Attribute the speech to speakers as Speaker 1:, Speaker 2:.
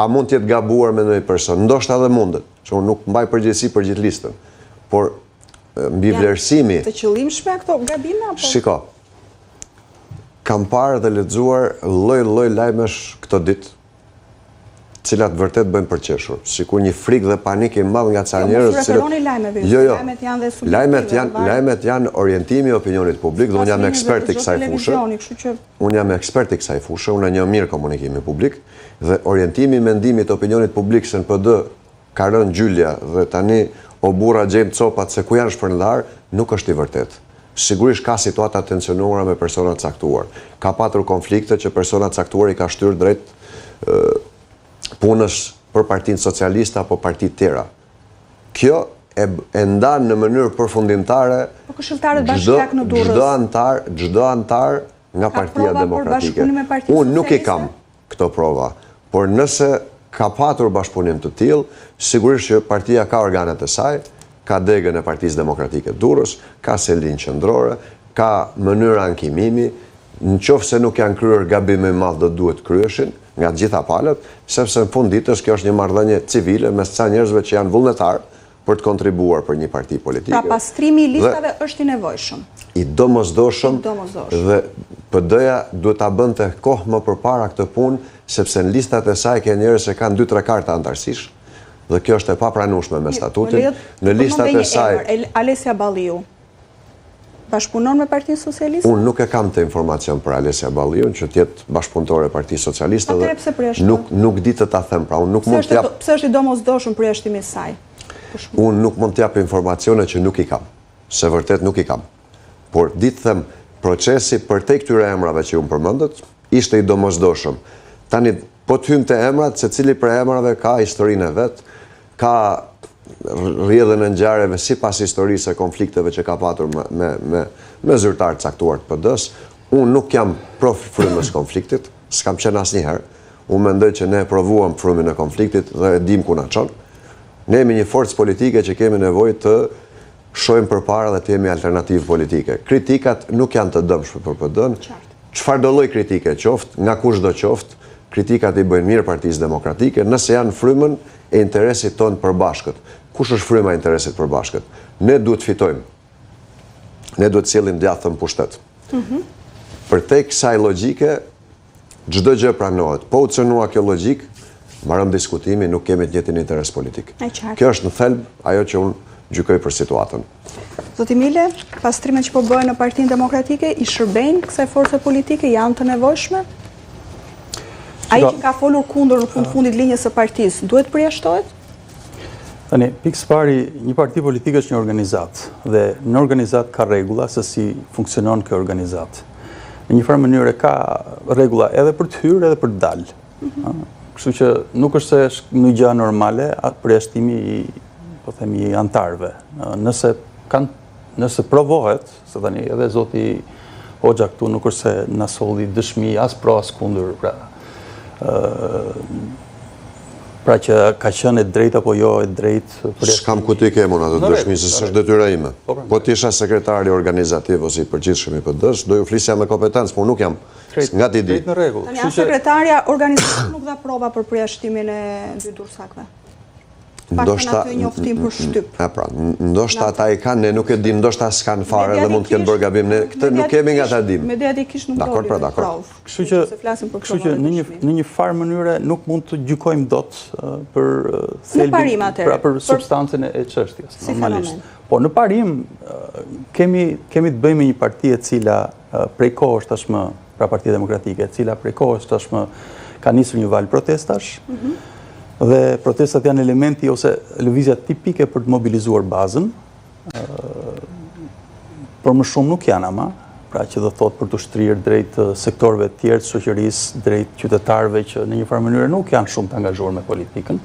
Speaker 1: a mund të jetë gabuar me ndonjë person? Ndoshta edhe mundet, që unë nuk mbaj përgjegjësi për gjithë listën. Por mbi vlerësimi
Speaker 2: të qëllimshme këto gabime apo?
Speaker 1: Shiko. Kam parë dhe lexuar lloj lajmesh këto ditë, cilat vërtet bëjnë përqeshur. Sikur një frikë dhe panik i madh nga ca njerëz.
Speaker 2: Referoni lajmeve.
Speaker 1: Lajmet janë dhe subjektive. Lajmet janë orientimi i opinionit publik dhe unë jam ekspert i kësaj fushë. Unë jam ekspert i kësaj fushë, unë njoh mirë komunikimin publik dhe orientimi i mendimit të opinionit publik se në PD ka rënë gjylja dhe tani o burra gjejmë copat se ku janë shpërndar, nuk është i vërtet. Sigurisht ka situata tensionuara me persona të caktuar. Ka patur konflikte që persona të caktuar i ka shtyr drejt punës për Partinë Socialiste apo parti tjera. Kjo e ndan në mënyrë përfundimtare çdo antar nga Partia Demokratike. Unë nuk i kam këto prova, por nëse ka patur bashkëpunim të tillë, sigurisht që partia ka organet e saj, ka degën e Partisë Demokratike Durrës, ka selin qendrore, ka mënyra ankimimi, në qoftë se nuk janë kryer gabime madh do duhet kryeshin nga të gjitha palët, sepse në fund ditës kjo është një marrëdhënie civile mes ca njerëzve që janë vullnetar për të kontribuar për një parti politike.
Speaker 2: Pra pastrimi i listave është i nevojshëm.
Speaker 1: I domosdoshëm dhe PD-ja duhet ta bënte kohë më përpara këtë punë, sepse në listat e saj ka njerëz që kanë 2-3 karta antarësish dhe kjo është e papranueshme me statutin. Në listat e saj
Speaker 2: Alesia Balliu bashkëpunon me Partinë Socialiste?
Speaker 1: Unë nuk e kam të informacion për Alesia Balliun që tjetë bashkëpunëtore e Partisë Socialiste dhe nuk di të ta them. Pra, unë nuk mund t'jap...
Speaker 2: Pse është i domosdoshëm përjashtimi i saj?
Speaker 1: Unë nuk mund t'jap informacione që nuk i kam. Se vërtet nuk i kam. Por di të them, procesi për te këtyre emrave që ju më përmendët, ishte i domosdoshëm. Tani, po të hymë të emrat, se cili për emrave ka historinë e vetë, ka rrjedhën e ngjarjeve sipas historisë e konflikteve që ka patur me zyrtarë të caktuar të PD-s. Unë nuk jam prof frymës konfliktit, s'kam qenë asnjëherë. Unë mendoj që ne provuam frymën e konfliktit dhe e dim ku na çon. Ne jemi një forcë politike që kemi nevojë të shohim përpara dhe të jemi alternativë politike. Kritikat nuk janë të dëmshme për PD-n. Çfarë do lloj kritike qoftë, nga kushdo qoftë, kritikat i bëjnë mirë Partisë Demokratike nëse janë frymën e interesit tonë përbashkët. Kush është fryma e interesit përbashkët? Ne duhet fitojmë. Ne duhet sillim djathtë në pushtet. Për te kësaj logjike, çdo gjë pranohet. Po u cënua kjo logjik, marrëm diskutimi, nuk kemi të njëjtin interes politik. Kjo është në thelb ajo që unë gjykoj për situatën.
Speaker 2: Zoti Mile, pastrimet që po bëhen në Partinë Demokratike i shërbejnë kësaj force politike, janë të nevojshme? Ai që ka folur kundër në fundit linjës së partisë, duhet përjashtohet?
Speaker 3: Tani, pikës pari, një parti politike është një organizat, dhe në organizat ka regula se si funksionon kjo organizat. Në një farë mënyrë ka regula edhe për të hyrë edhe për të dalë. Kështu që nuk është se është një gjë normale atë përjashtimi i, po themi, antarëve. Nëse provohet, se tani edhe zoti Hoxha këtu nuk është se na solli dëshmi as pro as kundër, pra që ka qenë e drejt apo jo e drejt.
Speaker 1: S'kam ku t'i kemun atë dëshmi, se s'është detyra ime. Po t'isha sekretari organizativ ose i përgjithshëm i PD-s, do ju flisja me kompetencë, por nuk jam nga t'i di.
Speaker 2: Tani as sekretarja organizativ nuk dha prova për përjashtimin e dy dursakëve.
Speaker 1: Ndoshta ata i kanë, ne nuk e dim, ndoshta s'kan fare dhe mund të kenë bërë gabim, ne këtë nuk kemi nga ta dim.
Speaker 2: Mediatikisht nuk doli provë.
Speaker 3: Kështu që në një farë mënyre nuk mund të gjykojmë dot për thelbin, pra për substancën e çështjes, normalisht. Po në parim kemi të bëjmë një parti e cila prej kohësh tashmë, pra Partia Demokratike, e cila prej kohësh tashmë ka nisur një valë protestash. Dhe protestat janë elementi ose lëvizja tipike për të mobilizuar bazën, por më shumë nuk janë ama, pra që do thot për të shtrirë drejt sektorëve të tjerë të shoqërisë, drejt qytetarëve që në një farë mënyrë nuk janë shumë të angazhuar me politikën.